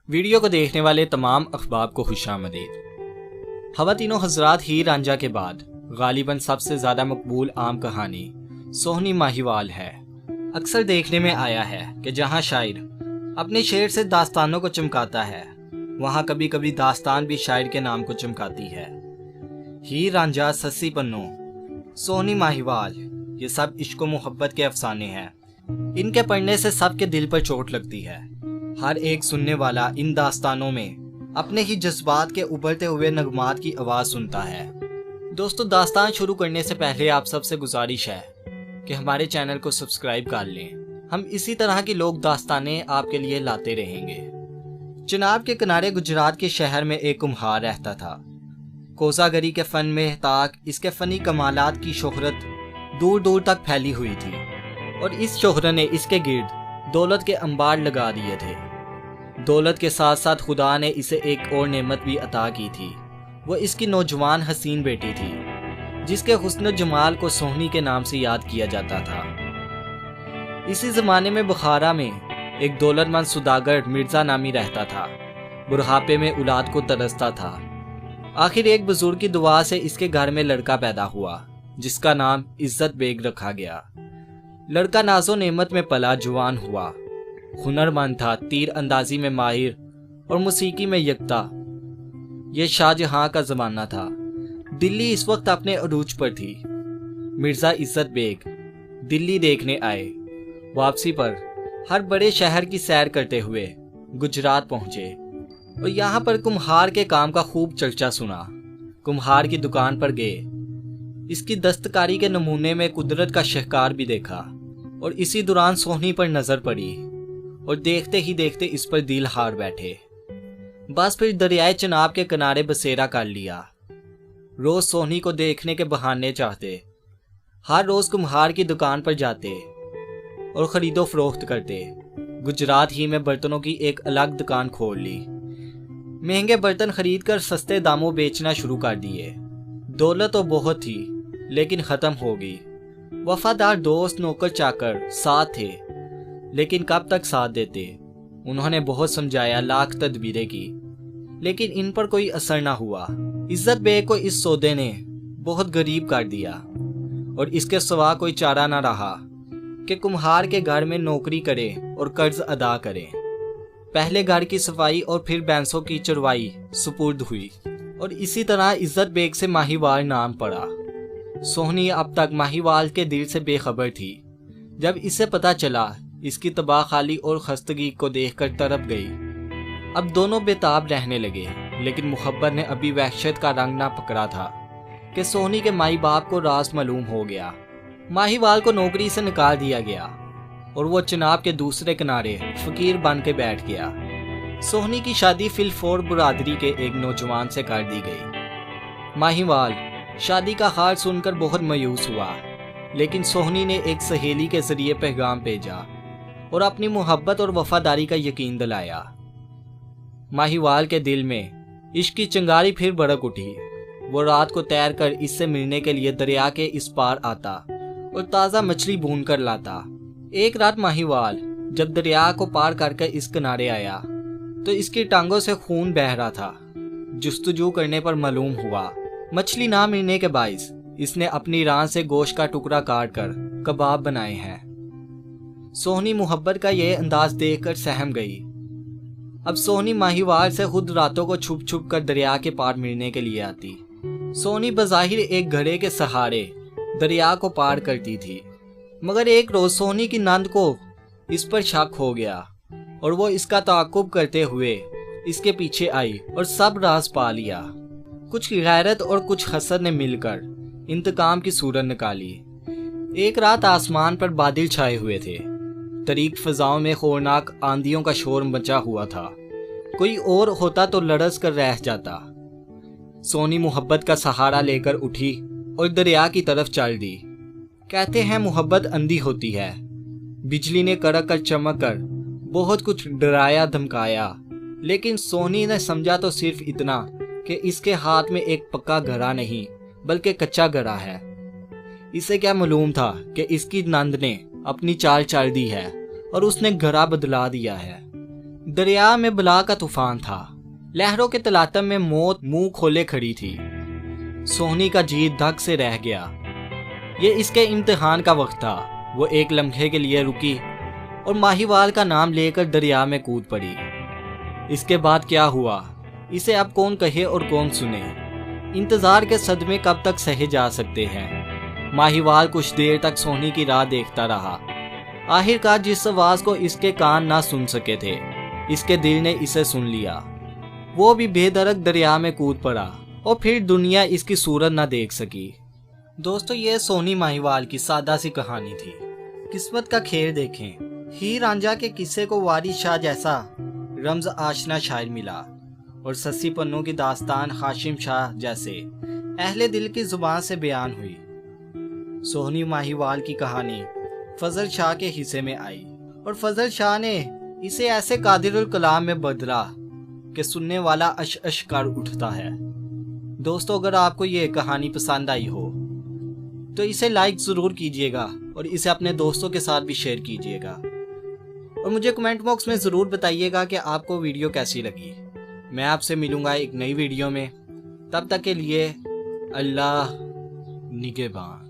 Video کو دیکھنے والے تمام احباب کو خوش آمدید۔ خواتین و حضرات، ہیر رانجھا کے بعد غالباً سب سے زیادہ مقبول عام کہانی سوہنی ماہیوال ہے۔ اکثر دیکھنے میں آیا ہے کہ جہاں شاعر اپنے شعر سے داستانوں کو چمکاتا ہے، وہاں کبھی کبھی داستان بھی شاعر کے نام کو چمکاتی ہے۔ ہیر رانجھا، سسی پنو، سوہنی ماہیوال، یہ سب عشق و محبت کے افسانے ہیں۔ ان کے پڑھنے سے سب کے دل پر چوٹ لگتی ہے۔ ہر ایک سننے والا ان داستانوں میں اپنے ہی جذبات کے ابھرتے ہوئے نغمات کی آواز سنتا ہے۔ دوستو، داستان شروع کرنے سے پہلے آپ سب سے گزارش ہے کہ ہمارے چینل کو سبسکرائب کر لیں۔ ہم اسی طرح کی لوک داستانیں آپ کے لیے لاتے رہیں گے۔ چناب کے کنارے گجرات کے شہر میں ایک کمہار رہتا تھا۔ کوزاگری کے فن میں تاک اس کے فنی کمالات کی شہرت دور دور تک پھیلی ہوئی تھی، اور اس شہرت نے اس کے گرد دولت کے انبار لگا دیے تھے۔ دولت کے ساتھ ساتھ خدا نے اسے ایک اور نعمت بھی عطا کی تھی۔ وہ اس کی نوجوان حسین بیٹی تھی، جس کے حسن و جمال کو سوہنی کے نام سے یاد کیا جاتا تھا۔ اسی زمانے میں بخارا میں ایک دولت مند سوداگر مرزا نامی رہتا تھا۔ بڑھاپے میں اولاد کو ترستا تھا۔ آخر ایک بزرگ کی دعا سے اس کے گھر میں لڑکا پیدا ہوا، جس کا نام عزت بیگ رکھا گیا۔ لڑکا ناز و نعمت میں پلا جوان ہوا، ہنر مند تھا، تیر اندازی میں ماہر اور موسیقی میں یکتا۔ یہ شاہ جہاں کا زمانہ تھا۔ دلی اس وقت اپنے عروج پر تھی۔ مرزا عزت بیگ دلی دیکھنے آئے۔ واپسی پر ہر بڑے شہر کی سیر کرتے ہوئے گجرات پہنچے اور یہاں پر کمہار کے کام کا خوب چرچا سنا۔ کمہار کی دکان پر گئے، اس کی دستکاری کے نمونے میں قدرت کا شہکار بھی دیکھا، اور اسی دوران سوہنی پر نظر پڑی اور دیکھتے ہی دیکھتے اس پر دل ہار بیٹھے۔ بس پھر دریائے چناب کے کنارے بسیرا کر لیا۔ روز سوہنی کو دیکھنے کے بہانے چاہتے، ہر روز کمہار کی دکان پر جاتے اور خرید و فروخت کرتے۔ گجرات ہی میں برتنوں کی ایک الگ دکان کھول لی۔ مہنگے برتن خرید کر سستے داموں بیچنا شروع کر دیے۔ دولت تو بہت تھی، لیکن ختم ہو گئی۔ وفادار دوست، نوکر چاکر ساتھ تھے، لیکن کب تک ساتھ دیتے؟ انہوں نے بہت سمجھایا، لاکھ تدبیریں کی، لیکن ان پر کوئی اثر نہ ہوا۔ عزت بیگ کو اس سودے نے بہت غریب کر دیا، اور اس کے سوا کوئی چارہ نہ رہا کہ کمہار کے گھر میں نوکری کرے اور قرض ادا کرے۔ پہلے گھر کی صفائی اور پھر بھینسوں کی چروائی سپرد ہوئی، اور اسی طرح عزت بیگ سے ماہیوال نام پڑا۔ سوہنی اب تک ماہیوال کے دل سے بے خبر تھی۔ جب اسے پتا چلا، اس کی تباہ خالی اور خستگی کو دیکھ کر تڑپ گئی۔ اب دونوں بےتاب رہنے لگے، لیکن محبت نے ابھی وحشت کا رنگ نہ پکڑا تھا کہ سوہنی کے مائی باپ کو راز معلوم ہو گیا۔ ماہیوال کو نوکری سے نکال دیا گیا، اور وہ چناب کے دوسرے کنارے فقیر بن کے بیٹھ گیا۔ سوہنی کی شادی فلفور برادری کے ایک نوجوان سے کر دی گئی۔ ماہیوال شادی کا خبر سن کر بہت مایوس ہوا، لیکن سوہنی نے ایک سہیلی کے ذریعے پیغام بھیجا اور اپنی محبت اور وفاداری کا یقین دلایا۔ ماہیوال کے دل میں عشق کی چنگاری پھر بھڑک اٹھی۔ وہ رات کو تیر کر اس سے ملنے کے لیے دریا کے اس پار آتا اور تازہ مچھلی بھون کر لاتا۔ ایک رات ماہیوال جب دریا کو پار کر کے اس کنارے آیا تو اس کی ٹانگوں سے خون بہہ رہا تھا۔ جستجو کرنے پر معلوم ہوا مچھلی نہ ملنے کے باعث اس نے اپنی ران سے گوشت کا ٹکڑا کاٹ کر کباب بنائے ہیں۔ سوہنی محبت کا یہ انداز دیکھ کر سہم گئی۔ اب سوہنی ماہیوال سے خود راتوں کو چھپ چھپ کر دریا کے پار ملنے کے لیے آتی۔ سوہنی بظاہر ایک گھڑے کے سہارے دریا کو پار کرتی تھی، مگر ایک روز سوہنی کی نند کو اس پر شک ہو گیا، اور وہ اس کا تعاقب کرتے ہوئے اس کے پیچھے آئی اور سب راز پا لیا۔ کچھ غیرت اور کچھ حسد نے مل کر انتقام کی صورت نکالی۔ ایک رات آسمان پر بادل چھائے ہوئے تھے۔ طریق فضاؤں میں خورناک آندھیوں کا شور مچا ہوا تھا۔ کوئی اور ہوتا تو لرز کر رہ جاتا۔ سوہنی محبت کا سہارا لے کر اٹھی اور دریا کی طرف چل دی۔ کہتے ہیں محبت اندھی ہوتی ہے۔ بجلی نے کڑک کر چمک کر بہت کچھ ڈرایا دھمکایا، لیکن سوہنی نے سمجھا تو صرف اتنا کہ اس کے ہاتھ میں ایک پکا گھڑا نہیں بلکہ کچا گھڑا ہے۔ اسے کیا معلوم تھا کہ اس کی نند نے اپنی چال چل دی ہے اور اس نے گھڑا بدلا دیا ہے۔ دریا میں بلا کا طوفان تھا۔ لہروں کے تلاطم میں موت منہ کھولے کھڑی تھی۔ سونی کا جی دھک سے رہ گیا۔ یہ اس کے امتحان کا وقت تھا۔ وہ ایک لمحے کے لیے رکی اور ماہیوال کا نام لے کر دریا میں کود پڑی۔ اس کے بعد کیا ہوا اسے اب کون کہے اور کون سنے؟ انتظار کے صدمے کب تک سہے جا سکتے ہیں؟ ماہیوال کچھ دیر تک سونی کی راہ دیکھتا رہا۔ آخرکار جس آواز کو اس کے کان نہ سن سکے تھے، اس کے دل نے اسے سن لیا۔ وہ بھی بے درک دریا میں کود پڑا اور پھر دنیا اس کی صورت نہ دیکھ سکی۔ دوستو، یہ سونی ماہیوال کی سادہ سی کہانی تھی۔ قسمت کا کھیل دیکھیں۔ ہیر رانجھا کے قصے کو وارث شاہ جیسا رمز آشنا شاعر ملا اور سسی پنوں کی داستان ہاشم شاہ جیسے اہل دل کی زبان سے بیان ہوئی۔ سونی ماہیوال کی کہانی فضل شاہ کے حصے میں آئی اور فضل شاہ نے اسے ایسے قادر الکلام میں بدلا کہ سننے والا اش اش کر اٹھتا ہے۔ دوستو، اگر آپ کو یہ کہانی پسند آئی ہو تو اسے لائک ضرور کیجیے گا اور اسے اپنے دوستوں کے ساتھ بھی شیئر کیجیے گا، اور مجھے کمنٹ باکس میں ضرور بتائیے گا کہ آپ کو ویڈیو کیسی لگی۔ میں آپ سے ملوں گا ایک نئی ویڈیو میں، تب تک کے لیے اللہ نگہبان۔